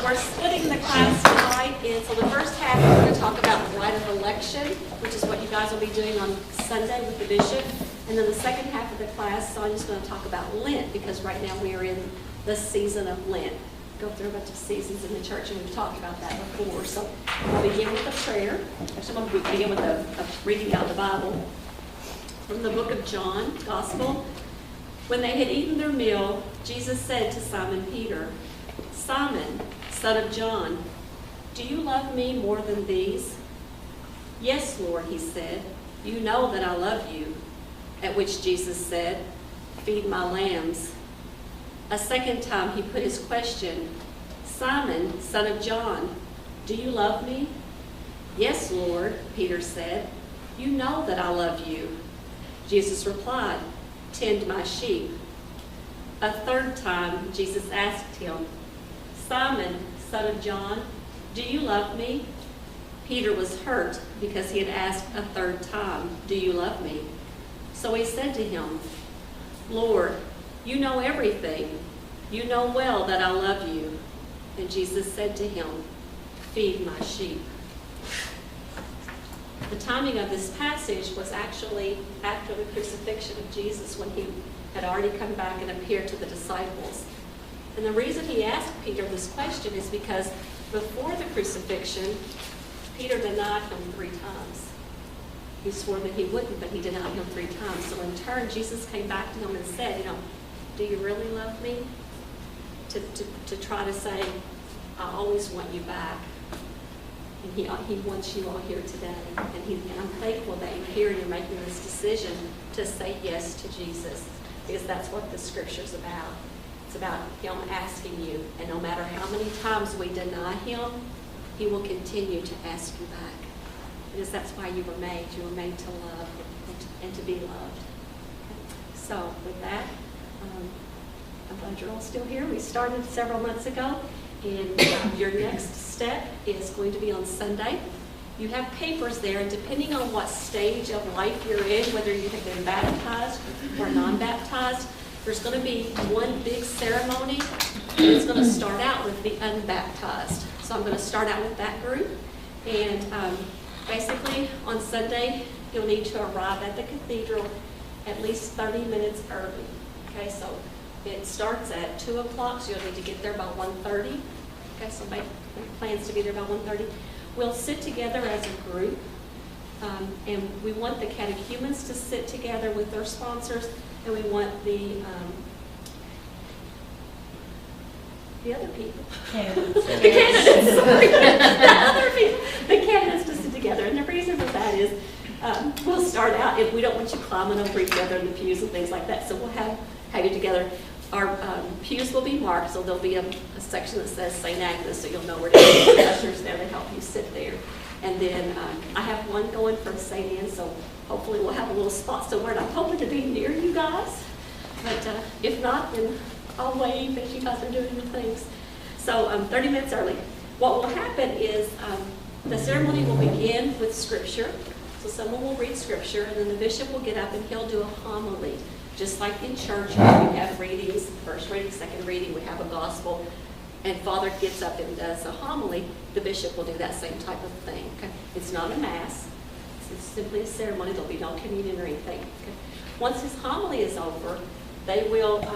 We're splitting the class tonight, and so the first half we're going to talk about the right of election, which is what you guys will be doing on Sunday with the bishop. And then the second half of the class, Sonia's going to talk about Lent, because right now we are in the season of Lent. Go through a bunch of seasons in the church, and we've talked about that before. So we'll begin with a prayer. Actually, I'm going to begin with a reading out of the Bible from the book of John, Gospel. When they had eaten their meal, Jesus said to Simon Peter, "Simon, son of John, do you love me more than these?" "Yes, Lord," he said, "you know that I love you." At which Jesus said, "Feed my lambs." A second time he put his question, "Simon, son of John, do you love me?" "Yes, Lord," Peter said, "you know that I love you." Jesus replied, "Tend my sheep." A third time Jesus asked him, "Simon, son of John, do you love me?" Peter was hurt because he had asked a third time, "Do you love me?" So he said to him, "Lord, you know everything. You know well that I love you." And Jesus said to him, "Feed my sheep." The timing of this passage was actually after the crucifixion of Jesus, when he had already come back and appeared to the disciples. And the reason he asked Peter this question is because before the crucifixion, Peter denied him 3 times. He swore that he wouldn't, but he denied him 3 times. So in turn, Jesus came back to him and said, "Do you really love me?" To try to say, "I always want you back." And he wants you all here today. And I'm thankful that you're here and you're making this decision to say yes to Jesus, because that's what the scripture's about. It's about him asking you. And no matter how many times we deny him, he will continue to ask you back. Because that's why you were made. You were made to love and to be loved. Okay. So with that, I'm glad you're all still here. We started several months ago, and your next step is going to be on Sunday. You have papers there, and depending on what stage of life you're in, whether you have been baptized or non-baptized, there's going to be one big ceremony, and it's going to start out with the unbaptized. So I'm going to start out with that group, and basically on Sunday, you'll need to arrive at the cathedral at least 30 minutes early. Okay, so it starts at 2 o'clock, so you'll need to get there by 1:30. Okay, so make plans to be there by 1:30. We'll sit together as a group, and we want the catechumens to sit together with their sponsors, and we want the other people. Candidates. The candidates, sorry. The other people. The candidates to sit together. And the reason for that is we'll start out, if we don't want you climbing over each other in the pews and things like that, so we'll have you together. Our pews will be marked, so there'll be a section that says St. Agnes, so you'll know where to go. The ushers there to help you sit there. And then I have one going from St. Anne, so hopefully we'll have a little spot somewhere, and I'm hoping to be near you guys. But if not, then I'll wave as you guys are doing your things. So 30 minutes early. What will happen is the ceremony will begin with Scripture. So someone will read Scripture, and then the bishop will get up and he'll do a homily. Just like in church, we have readings, first reading, second reading, we have a gospel, and Father gets up and does a homily. The bishop will do that same type of thing. Okay? It's not a mass. It's simply a ceremony. There'll be no communion or anything. Okay? Once his homily is over, they will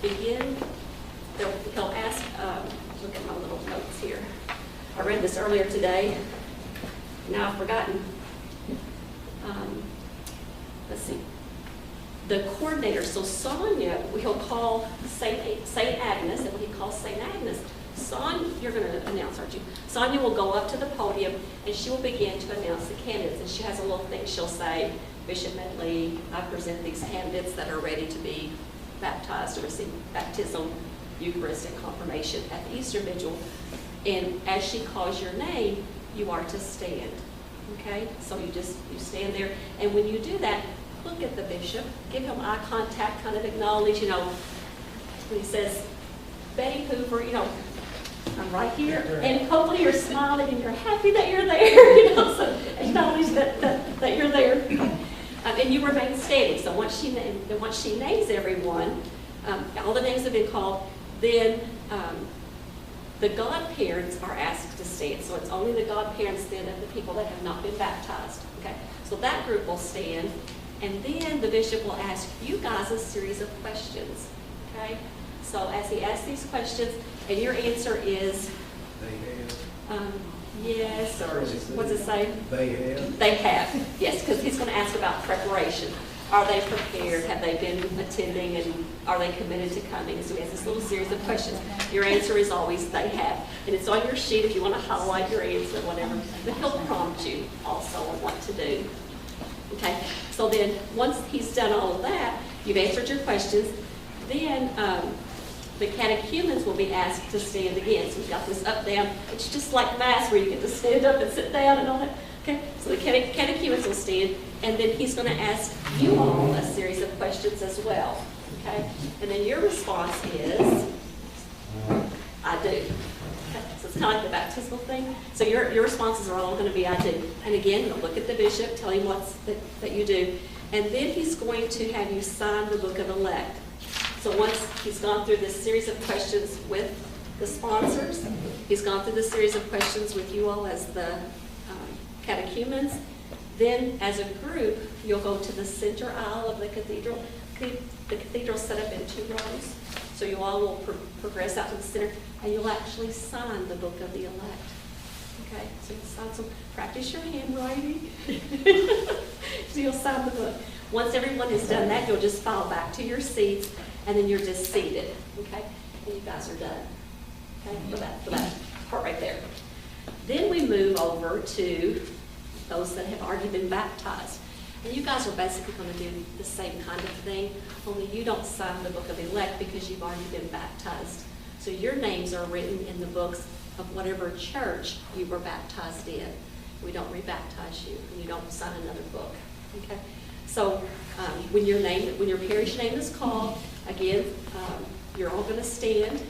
begin. He'll ask, look at my little notes here. I read this earlier today. Now I've forgotten. Let's see. The coordinator, so Sonia, he'll call St. Agnes, and when he calls St. Agnes, you're going to announce, aren't you? Sonia will go up to the podium, and she will begin to announce the candidates. And she has a little thing she'll say, "Bishop Medley, I present these candidates that are ready to be baptized or receive baptism, Eucharist, and confirmation at the Easter Vigil." And as she calls your name, you are to stand. Okay? So you stand there, and when you do that, look at the bishop, give him eye contact, kind of acknowledge, when he says, "Betty Hoover, I'm right here," and hopefully you're smiling and you're happy that you're there, so acknowledge that you're there. And you remain standing. So once she names everyone, all the names have been called, then The godparents are asked to stand, so it's only the godparents then of the people that have not been baptized. Okay, so that group will stand, and then the bishop will ask you guys a series of questions. Okay, so as he asks these questions, and your answer is yes, or what's it say? They have. They have, yes, because he's going to ask about preparation. Are they prepared? Have they been attending? And are they committed to coming? So he has this little series of questions. Your answer is always they have. And it's on your sheet if you want to highlight your answer, whatever. But he'll prompt you also on what to do. Okay, so then once he's done all of that, you've answered your questions, then the catechumens will be asked to stand again. So we've got this up, down. It's just like Mass where you get to stand up and sit down and all that. Okay, so the catechumens will stand, and then he's going to ask you all a series of questions as well. Okay, and then your response is, I do. Okay? So it's kind of like the baptismal thing. So your responses are all going to be, I do. And again, you'll look at the bishop, tell him what's that you do, and then he's going to have you sign the book of elect. So once he's gone through this series of questions with the sponsors, he's gone through this series of questions with you all as the catechumens, then as a group, you'll go to the center aisle of the cathedral. The cathedral is set up in 2 rows, so you all will progress out to the center, and you'll actually sign the book of the elect. Okay, so you sign some, practice your handwriting. So you'll sign the book. Once everyone has done that, you'll just file back to your seats, and then you're just seated. Okay, and you guys are done. Okay, for that part right there. Then we move over to those that have already been baptized. And you guys are basically going to do the same kind of thing, only you don't sign the book of elect because you've already been baptized. So your names are written in the books of whatever church you were baptized in. We don't rebaptize you, and you don't sign another book. Okay? So when your parish name is called, again, you're all going to stand.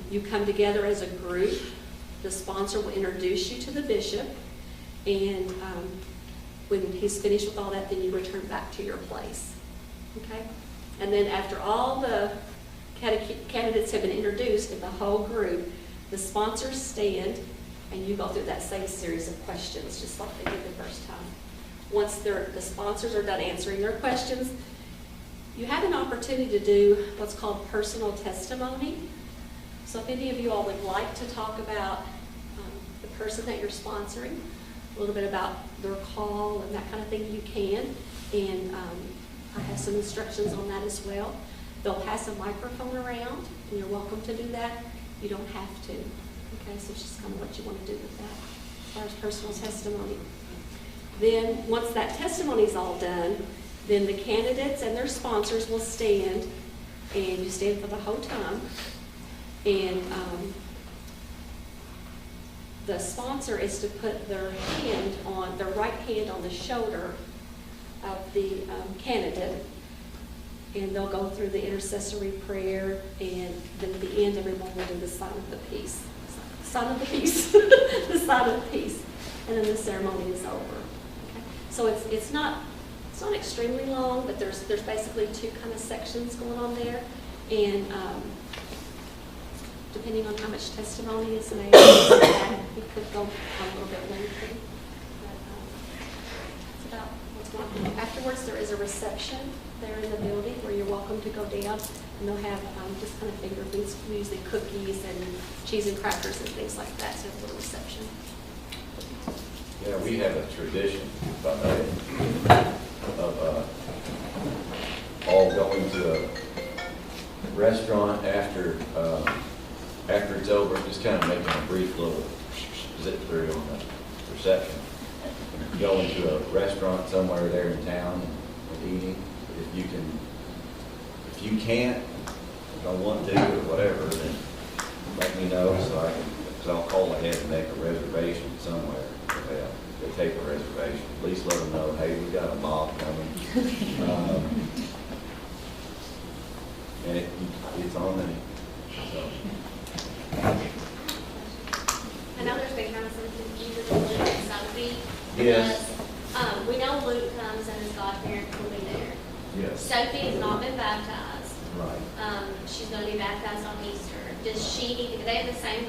You come together as a group. The sponsor will introduce you to the bishop, and when he's finished with all that, then you return back to your place. Okay? And then after all the candidates have been introduced in the whole group, the sponsors stand, and you go through that same series of questions, just like they did the first time. Once the sponsors are done answering their questions, you have an opportunity to do what's called personal testimony. So if any of you all would like to talk about the person that you're sponsoring, a little bit about their call and that kind of thing, you can. And I have some instructions on that as well. They'll pass a microphone around, and you're welcome to do that. You don't have to. Okay, so it's just kind of what you want to do with that as far as personal testimony. Then once that testimony is all done, then the candidates and their sponsors will stand, and you stand for the whole time. And the sponsor is to put their right hand on the shoulder of the candidate, and they'll go through the intercessory prayer, and then at the end, everyone will do the sign of the peace. Sign of the peace. The sign of peace. And then the ceremony is over. Okay? So it's not extremely long, but there's basically 2 kind of sections going on there, and depending on how much testimony is made, it could go a little bit lengthy. But that's about what's going on. Afterwards, there is a reception there in the building where you're welcome to go down, and they'll have just kind of finger foods, usually cookies and cheese and crackers and things like that, so a little reception. Yeah, we have a tradition of all going to a restaurant after it's over, just kind of making a brief little zip through on the reception. Going to a restaurant somewhere there in town and eating. If you can't, don't want to, or whatever, then let me know because I'll call ahead and make a reservation somewhere. They take a reservation. At least let them know, hey, we got a mob coming. And it's on me. So. I know there's been kind of some confusion with Luke and Sophie. Yes. Because we know Luke comes and his godparents will be there. Yes. Sophie has not been baptized. Right. She's going to be baptized on Easter. does she need, they have the same